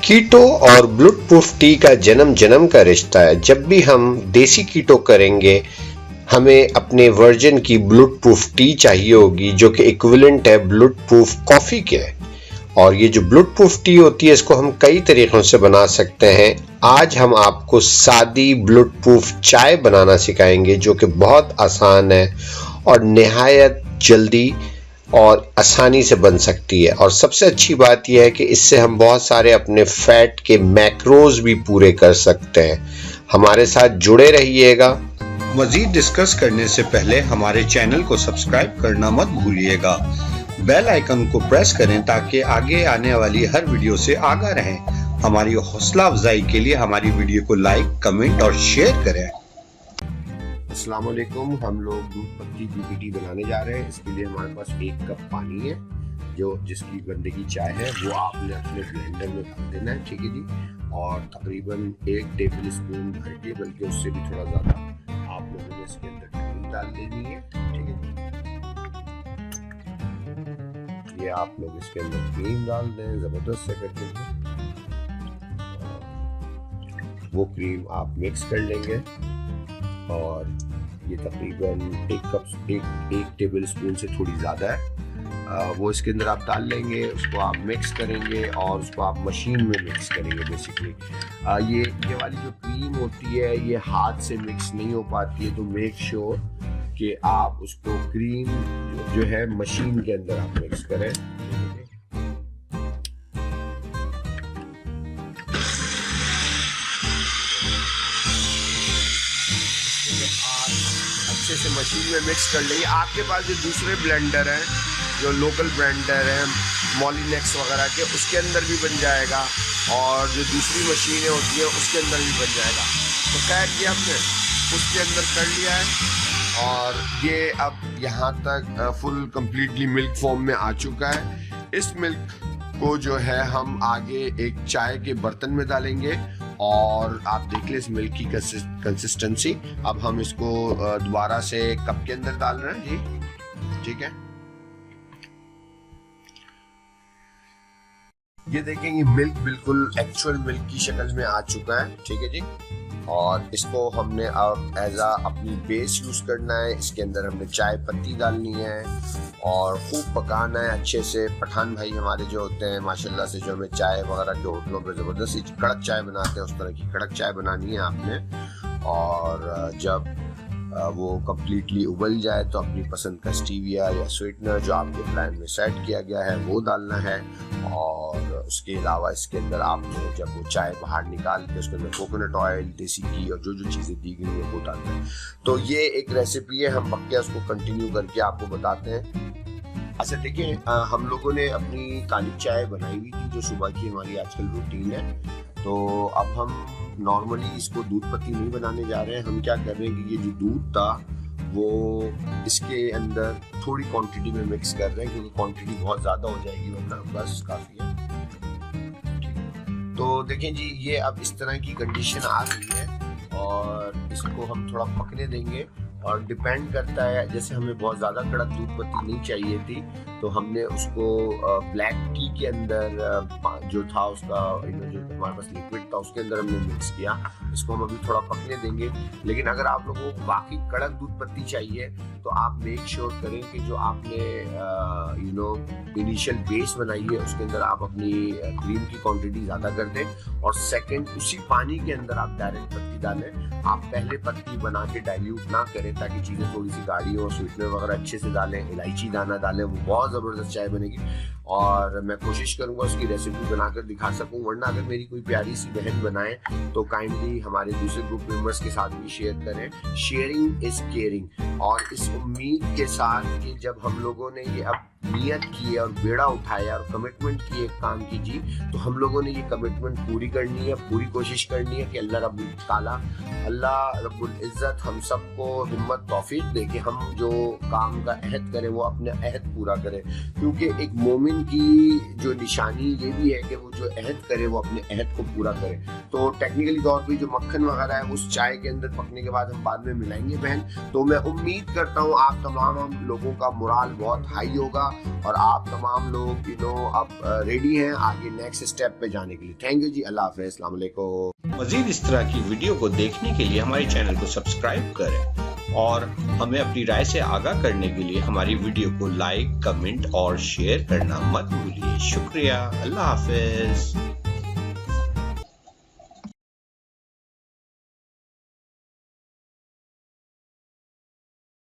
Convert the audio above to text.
कीटो और ब्लूट proof T का जन्म जन्म का रिश्ता है। जब भी हम देसी कीटो करेंगे, हमें अपने वर्जन की ब्लूट प्रूफ टी चाहिए होगी, जो कि इक्विवेलेंट है ब्लूट प्रूफ कॉफी के। और ये जो ब्लूट प्रूफ टी होती है, इसको हम कई तरीकों से बना सकते हैं। आज हम आपको सादी ब्लूट प्रूफ चाय बनाना सिखाएंगे, जो कि बहुत आसान है और निहायत जल्दी और आसानी से बन सकती है। और सबसे अच्छी बात यह है कि इससे हम बहुत सारे अपने फैट के मैक्रोज भी पूरे कर सकते हैं। हमारे साथ जुड़े रहिएगा। मजीद डिस्कस करने से पहले हमारे चैनल को सब्सक्राइब करना मत भूलिएगा। बेल आइकन को प्रेस करें ताकि आगे आने वाली हर वीडियो से आगाह रहें। हमारी हौसला अफजाई के लिए हमारी वीडियो को लाइक, कमेंट और शेयर करें। अस्सलाम वालेकुम। हम लोग दूध पत्ती टी बनाने जा रहे हैं। इसके लिए हमारे पास 1 कप पानी है, जिसकी बनने की चाय है, वो आपने अपने ब्लेंडर में डाल देना है, ठीक है जी। और तकरीबन 1 टेबल स्पून भर के, बल्कि उससे भी थोड़ा ज़्यादा, आप लोगों ने इसके अंदर क्रीम डाल देनी है, ठीक है जी। ये आप लोग इसके अंदर क्रीम डाल दें, ज़बरदस्त से कर देंगे। वो क्रीम आप मिक्स कर लेंगे और ये तकरीबन 1 टेबल स्पून से थोड़ी ज़्यादा है, वो इसके अंदर आप डाल लेंगे। उसको आप मिक्स करेंगे और उसको आप मशीन में मिक्स करेंगे। बेसिकली ये वाली जो क्रीम होती है, ये हाथ से मिक्स नहीं हो पाती है, तो मेक श्योर कि आप उसको क्रीम जो है मशीन के अंदर आप मिक्स करें। अच्छे से मशीन में मिक्स कर लेंगे। आपके पास जो दूसरे ब्लेंडर हैं, जो लोकल ब्लेंडर हैं मॉलिनेक्स वगैरह के, उसके अंदर भी बन जाएगा, और जो दूसरी मशीनें होती हैं उसके अंदर भी बन जाएगा। तो खैर ये हमने उसके अंदर कर लिया है और ये अब यहाँ तक फुल कंप्लीटली मिल्क फॉर्म में आ चुका है। इस मिल्क को जो है हम आगे एक चाय के बर्तन में डालेंगे और आप देख लें इस मिल्क की कंसिस्टेंसी। अब हम इसको दोबारा से कप के अंदर डाल रहे हैं जी, ठीक है। ये देखें, ये मिल्क बिल्कुल एक्चुअल मिल्क की शक्ल में आ चुका है, ठीक है जी। और इसको हमने अब एज आ अपनी बेस यूज करना है। इसके अंदर हमने चाय पत्ती डालनी है और खूब पकाना है अच्छे से। पठान भाई हमारे जो होते हैं माशाल्लाह से, जो हमें चाय वगैरह के होटलों पे ज़बरदस्ती कड़क चाय बनाते हैं, उस तरह की कड़क चाय बनानी है आपने। और जब वो कम्प्लीटली उबल जाए तो अपनी पसंद का स्टीविया या स्वीटनर जो आपके प्लान में सेट किया गया है वो डालना है। और उसके अलावा इसके अंदर आपने जब वो चाय बाहर निकाल के उसके अंदर कोकोनट ऑयल, देसी घी और जो जो चीज़ें दी गई है वो डालना है। तो ये एक रेसिपी है, हम पक्के उसको कंटिन्यू करके आपको बताते हैं। अच्छा देखिए, हम लोगों ने अपनी काली चाय बनाई हुई थी जो सुबह की हमारी आजकल रूटीन है। तो अब हम नॉर्मली इसको दूध पत्ती नहीं बनाने जा रहे हैं। हम क्या कर रहे हैं कि ये जो दूध था वो इसके अंदर थोड़ी क्वांटिटी में मिक्स कर रहे हैं, क्योंकि क्वांटिटी बहुत ज़्यादा हो जाएगी वरना बस काफ़ी है। तो देखें जी, ये अब इस तरह की कंडीशन आ गई है और इसको हम थोड़ा पकने देंगे। और डिपेंड करता है, जैसे हमें बहुत ज़्यादा कड़क दूध पत्ती नहीं चाहिए थी तो हमने उसको ब्लैक टी के अंदर जो था उसका जो हमारे पास लिक्विड था उसके अंदर हमने मिक्स किया। इसको हम अभी थोड़ा पकने देंगे। लेकिन अगर आप लोगों को वाकई कड़क दूध पत्ती चाहिए तो आप मेक श्योर करें कि जो आपने इनिशियल बेस बनाई है उसके अंदर आप अपनी क्रीम की क्वांटिटी ज़्यादा कर दें। और सेकंड, उसी पानी के अंदर आप डायरेक्ट पत्ती डालें। आप पहले पत्ती बना के डाइल्यूट ना करें ताकि चीज़ें थोड़ी सी गाढ़ी हो। स्वीटनर वगैरह अच्छे से डालें, इलायची दाना डालें, वो बहुत ज़बरदस्त चाय बनेगी। और मैं कोशिश करूंगा उसकी रेसिपी बनाकर दिखा सकूं, वरना अगर मेरी कोई प्यारी सी बहन बनाए तो काइंडली हमारे दूसरे ग्रुप मेंबर्स के साथ भी शेयर करें। Sharing is caring. और इस उम्मीद के साथ कि जब हम लोगों ने ये अब नियत की और बेड़ा उठाया और कमिटमेंट की एक काम की जी, तो हम लोगों ने ये कमिटमेंट पूरी करनी है, पूरी कोशिश करनी है कि अल्लाह रब्बुल इज़्ज़त हम सबको हिम्मत तौफीक दे कि हम जो काम का अहद करें वो अपने अहद पूरा करें। क्योंकि एक मोमिन की जो निशानी ये भी है कि वो जो अहद करे वो अपने अहद को पूरा करे। तो टेक्निकली तौर पे जो मक्खन वगैरह है उस चाय के अंदर पकने के बाद हम बाद में मिलाएंगे बहन। तो मैं उम्मीद करता हूँ आप तमाम लोगों का मोराल बहुत हाई होगा और आप तमाम लोग अब रेडी हैं आगे नेक्स्ट स्टेप पे जाने के लिए। थैंक यू जी, अल्लाह हाफ़िज़, अस्सलाम वालेकुम। मजीद इस तरह की वीडियो को देखने के लिए हमारे चैनल को सब्सक्राइब करें और हमें अपनी राय से आगाह करने के लिए हमारी वीडियो को लाइक, कमेंट और शेयर करना मत भूलिए। शुक्रिया, अल्लाह हाफिज।